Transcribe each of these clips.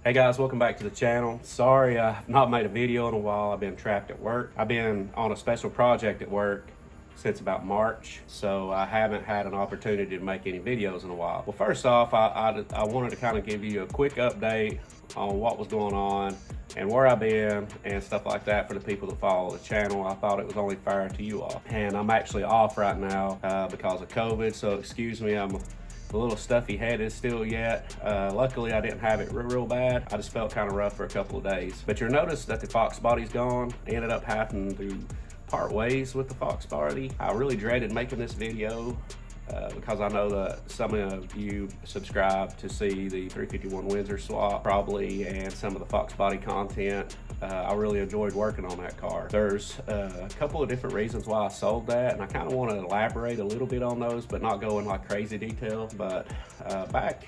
Hey guys, welcome back to the channel. Sorry I've not made a video in a while. I've been trapped at work. I've been on a special project at work since about March, so I haven't had an opportunity to make any videos in a while. Well, first off, I wanted to kind of give you a quick update on what was going on and where I've been and stuff like that for the people that follow the channel. I thought it was only fair to you all. And I'm actually off right now because of COVID, so excuse me, I'm a little stuffy headed still yet. Luckily I didn't have it real bad. I just felt kind of rough for a couple of days. But you'll notice that the Foxbody's gone. I ended up having to part ways with the Foxbody. I really dreaded making this video because I know that some of you subscribe to see the 351 Windsor swap probably and some of the Foxbody content. I really enjoyed working on that car. There's a couple of different reasons why I sold that, and I kind of want to elaborate a little bit on those, but not go in like crazy detail. But back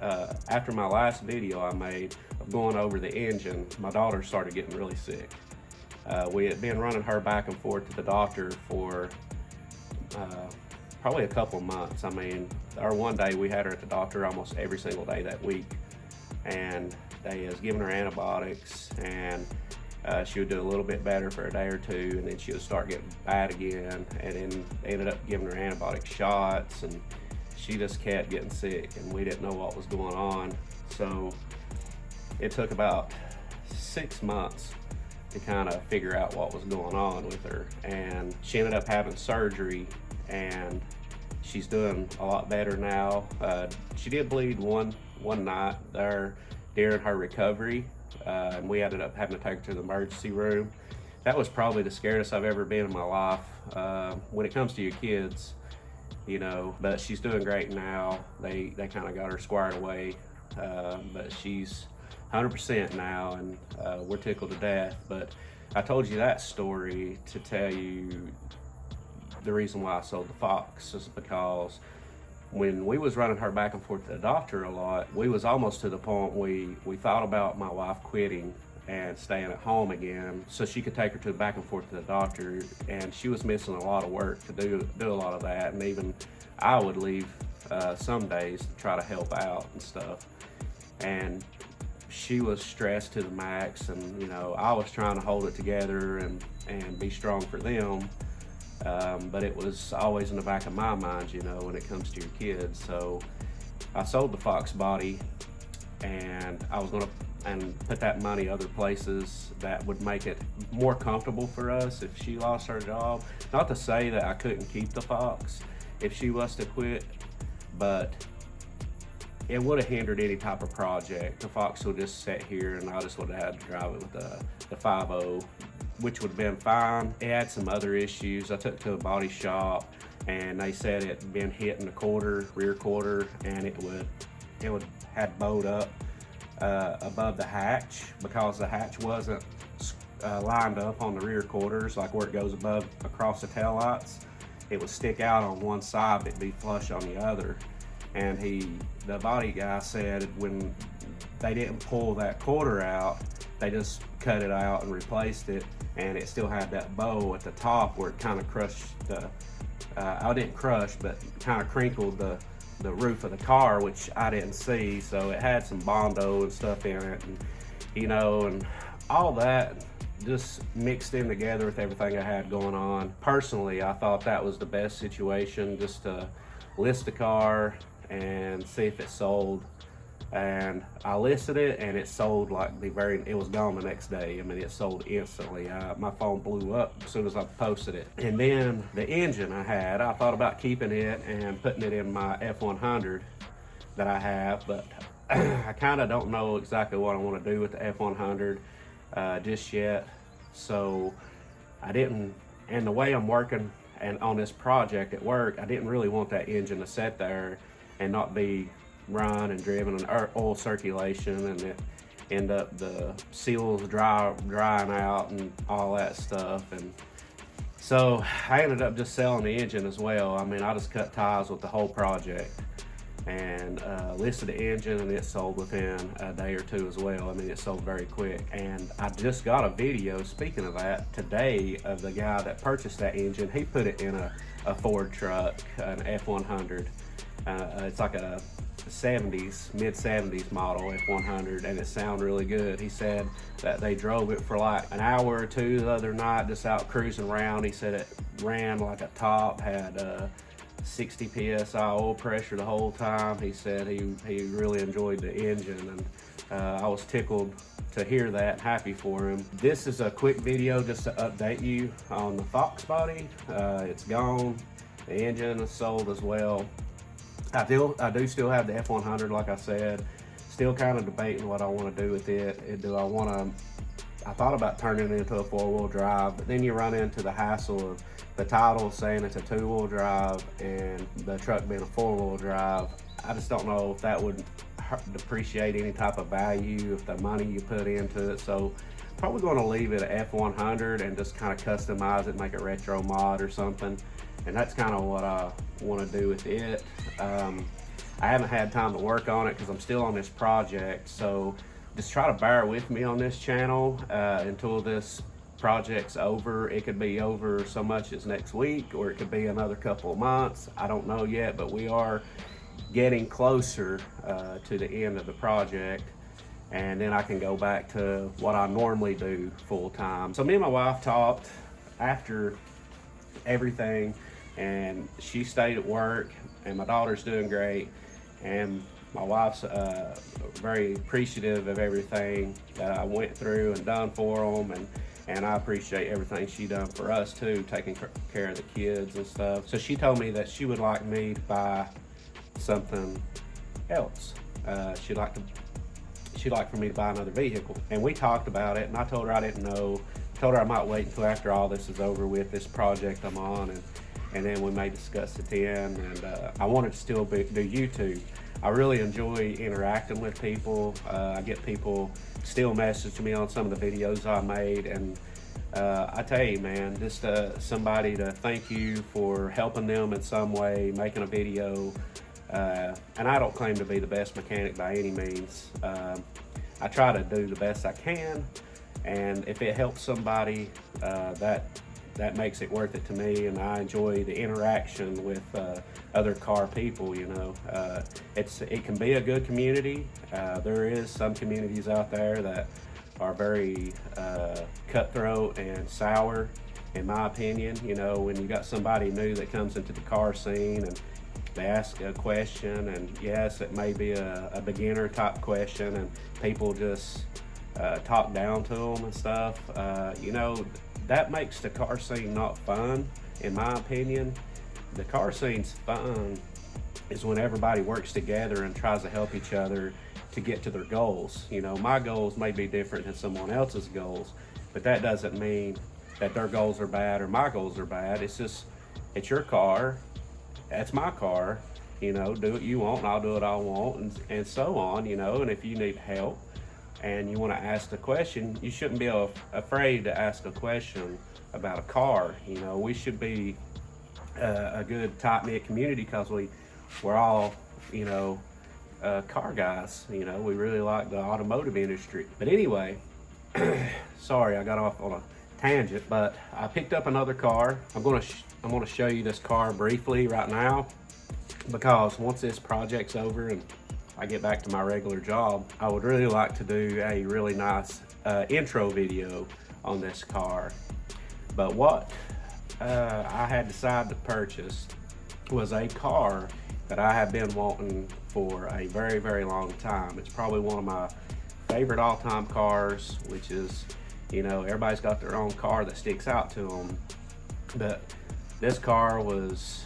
after my last video I made of going over the engine, my daughter started getting really sick. We had been running her back and forth to the doctor for probably a couple of months. I mean, our one day we had her at the doctor almost every single day that week, and they was giving her antibiotics, and she would do a little bit better for a day or two, and then she would start getting bad again, and then they ended up giving her antibiotic shots, and she just kept getting sick, and we didn't know what was going on. So it took about 6 months to kind of figure out what was going on with her, and she ended up having surgery, and she's doing a lot better now. She did bleed one night there during her recovery, and we ended up having to take her to the emergency room. That was probably the scariest I've ever been in my life when it comes to your kids, you know. But she's doing great now. They kind of got her squared away, but she's 100% now, and we're tickled to death. But I told you that story to tell you the reason why I sold the Fox is because when we was running her back and forth to the doctor a lot, we was almost to the point we thought about my wife quitting and staying at home again so she could take her to back and forth to the doctor, and she was missing a lot of work to do a lot of that, and even I would leave some days to try to help out and stuff, and she was stressed to the max, and you know, I was trying to hold it together and be strong for them. But it was always in the back of my mind, you know, when it comes to your kids. So I sold the Foxbody, and I was going to put that money other places that would make it more comfortable for us if she lost her job. Not to say that I couldn't keep the Fox if she was to quit, but it would have hindered any type of project. The Fox would just sit here, and I just would have had to drive it with the 5.0, which would have been fine. It had some other issues. I took it to a body shop, and they said it had been hit in the rear quarter, and it would had bowed up above the hatch because the hatch wasn't lined up on the rear quarters, like where it goes above across the taillights. It would stick out on one side, but it'd be flush on the other. And the body guy said when they didn't pull that quarter out, they just cut it out and replaced it, and it still had that bow at the top where it kind of crushed I didn't crush, but kind of crinkled the roof of the car, which I didn't see. So it had some Bondo and stuff in it, and you know, and all that just mixed in together with everything I had going on. Personally, I thought that was the best situation, just to list the car and see if it sold. And I listed it, and it sold like it was gone the next day. I mean, it sold instantly. My phone blew up as soon as I posted it. And then the engine I thought about keeping it and putting it in my F100 that I have, but I kind of don't know exactly what I want to do with the F100 just yet. So I didn't, and the way I'm working and on this project at work, I didn't really want that engine to sit there and not be run and driven and oil circulation, and it end up the seals drying out and all that stuff. And so I ended up just selling the engine as well. I mean, I just cut ties with the whole project and listed the engine, and it sold within a day or two as well. I mean, it sold very quick. And I just got a video, speaking of that, today of the guy that purchased that engine. He put it in a Ford truck, an F100, It's like a 70s, mid 70s model F100, and it sounded really good. He said that they drove it for like an hour or two the other night, just out cruising around. He said it ran like a top, had 60 psi oil pressure the whole time. He said he really enjoyed the engine, and I was tickled to hear that, happy for him. This is a quick video just to update you on the Foxbody. It's gone. The engine is sold as well. I do still have the F100, like I said. Still kind of debating what I want to do with it. I thought about turning it into a 4-wheel drive, but then you run into the hassle of the title saying it's a 2-wheel drive and the truck being a 4-wheel drive. I just don't know if that would depreciate any type of value, if the money you put into it. So probably going to leave it at F100 and just kind of customize it, make a retro mod or something. And that's kind of what I want to do with it. I haven't had time to work on it because I'm still on this project, so just try to bear with me on this channel until this project's over. It could be over so much as next week, or it could be another couple of months. I don't know yet, but we are getting closer to the end of the project, and then I can go back to what I normally do full time. So me and my wife talked after everything, and she stayed at work, and my daughter's doing great, and my wife's very appreciative of everything that I went through and done for them, and I appreciate everything she done for us too, taking care of the kids and stuff. So she told me that she would like me to buy something else. She'd like for me to buy another vehicle, and we talked about it, and I told her I didn't know. I told her I might wait until after all this is over with, this project I'm on, and then we may discuss it then. And I wanted to still do YouTube. I really enjoy interacting with people. I get people still message me on some of the videos I made, and I tell you, man, just somebody to thank you for helping them in some way, making a video. And I don't claim to be the best mechanic by any means. I try to do the best I can, and if it helps somebody, that makes it worth it to me, and I enjoy the interaction with other car people. You know, it can be a good community. There is some communities out there that are very cutthroat and sour, in my opinion. You know, when you got somebody new that comes into the car scene and they ask a question, and yes, it may be a beginner type question, and people just talk down to them and stuff. You know, that makes the car scene not fun, in my opinion. The car scene's fun is when everybody works together and tries to help each other to get to their goals. You know, my goals may be different than someone else's goals, but that doesn't mean that their goals are bad or my goals are bad. It's just, it's your car, that's my car, you know, do what you want and I'll do what I want, and so on, you know. And if you need help and you want to ask a question, you shouldn't be afraid to ask a question about a car. You know, we should be a good tight-knit community because we're all, you know, car guys. You know, we really like the automotive industry. But anyway, sorry I got off on a tangent, but I picked up another car. I'm gonna show you this car briefly right now, because once this project's over and I get back to my regular job, I would really like to do a really nice intro video on this car. But what I had decided to purchase was a car that I have been wanting for a very, very long time. It's probably one of my favorite all-time cars, which is, you know, everybody's got their own car that sticks out to them. But this car was,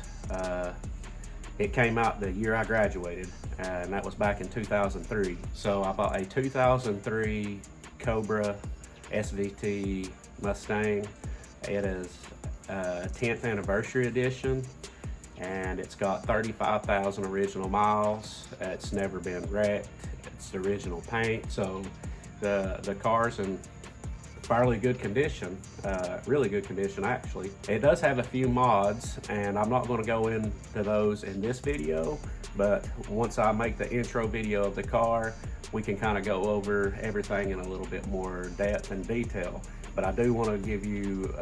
it came out the year I graduated, and that was back in 2003. So I bought a 2003 Cobra SVT Mustang. It is 10th anniversary edition, and it's got 35,000 original miles. It's never been wrecked. It's the original paint, so the car's in fairly good condition, really good condition actually. It does have a few mods, and I'm not going to go into those in this video, but once I make the intro video of the car, we can kind of go over everything in a little bit more depth and detail. But I do want to give you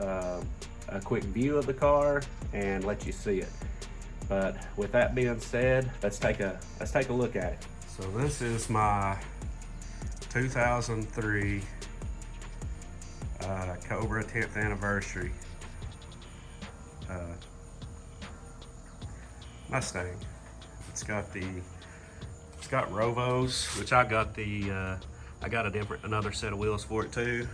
a quick view of the car and let you see it. But with that being said, let's take a look at it. So this is my 2003 Cobra 10th anniversary Mustang. It's got Rovos, which I got another set of wheels for it too.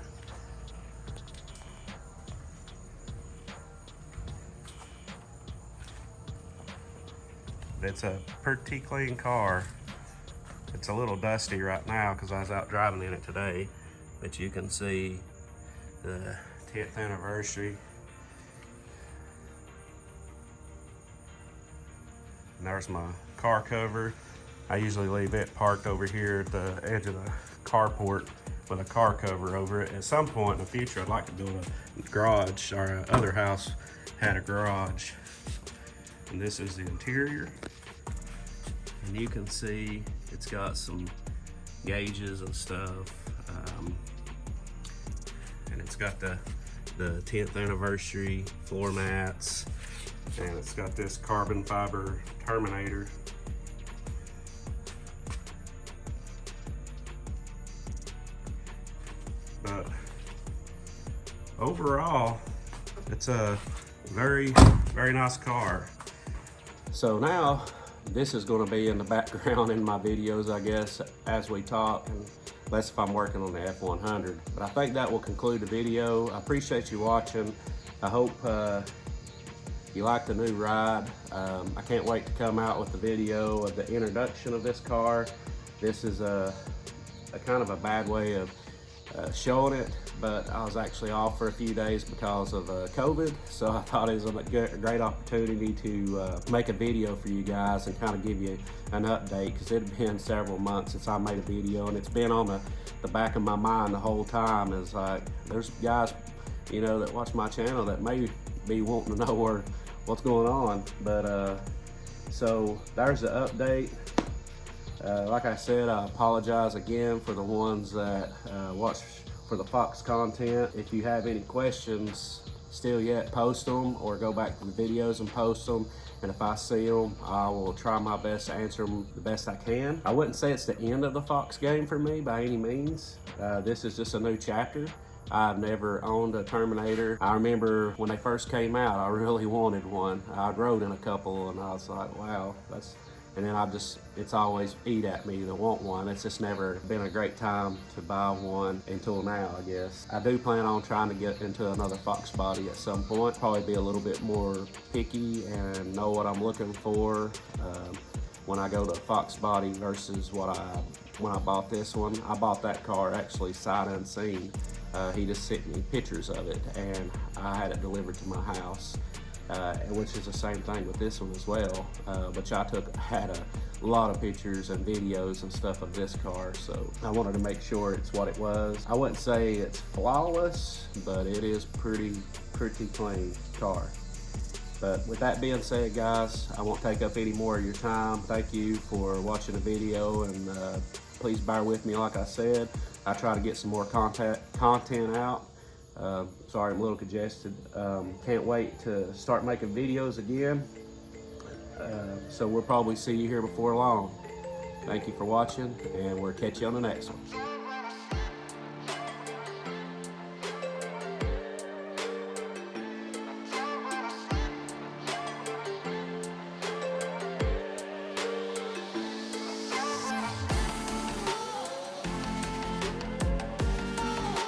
It's a pretty clean car. It's a little dusty right now because I was out driving in it today, but you can see the 10th anniversary. And there's my car cover. I usually leave it parked over here at the edge of the carport with a car cover over it. At some point in the future, I'd like to build a garage. Our other house had a garage. And this is the interior. And you can see it's got some gauges and stuff. And it's got the 10th anniversary floor mats. And it's got this carbon fiber terminator. But overall, it's a very, very nice car. So now, this is going to be in the background in my videos, I guess, as we talk, unless if I'm working on the F100. But I think that will conclude the video. I appreciate you watching. I hope you like the new ride. I can't wait to come out with the video of the introduction of this car. This is a kind of a bad way of showing it, but I was actually off for a few days because of COVID, so I thought it was a great opportunity to make a video for you guys and kind of give you an update, because it had been several months since I made a video, and it's been on the back of my mind the whole time. Is like, there's guys, you know, that watch my channel that may be wanting to know what's going on. But so there's the update. Like I said, I apologize again for the ones that watch for the Fox content. If you have any questions still yet, post them, or go back to the videos and post them. And if I see them, I will try my best to answer them the best I can. I wouldn't say it's the end of the Fox game for me by any means. This is just a new chapter. I've never owned a Terminator. I remember when they first came out, I really wanted one. I rode in a couple and I was like, wow, and then it's always eat at me to want one. It's just never been a great time to buy one until now, I guess. I do plan on trying to get into another Foxbody at some point. Probably be a little bit more picky and know what I'm looking for when I go to Foxbody versus when I bought this one. I bought that car actually sight unseen. He just sent me pictures of it, and I had it delivered to my house. Which is the same thing with this one as well, which I had a lot of pictures and videos and stuff of this car, so I wanted to make sure it's what it was. I wouldn't say it's flawless, but it is pretty clean car. But with that being said, guys, I won't take up any more of your time. Thank you for watching the video, and please bear with me. Like I said, I try to get some more content out. Sorry, I'm a little congested. Can't wait to start making videos again. So we'll probably see you here before long. Thank you for watching, and we'll catch you on the next one.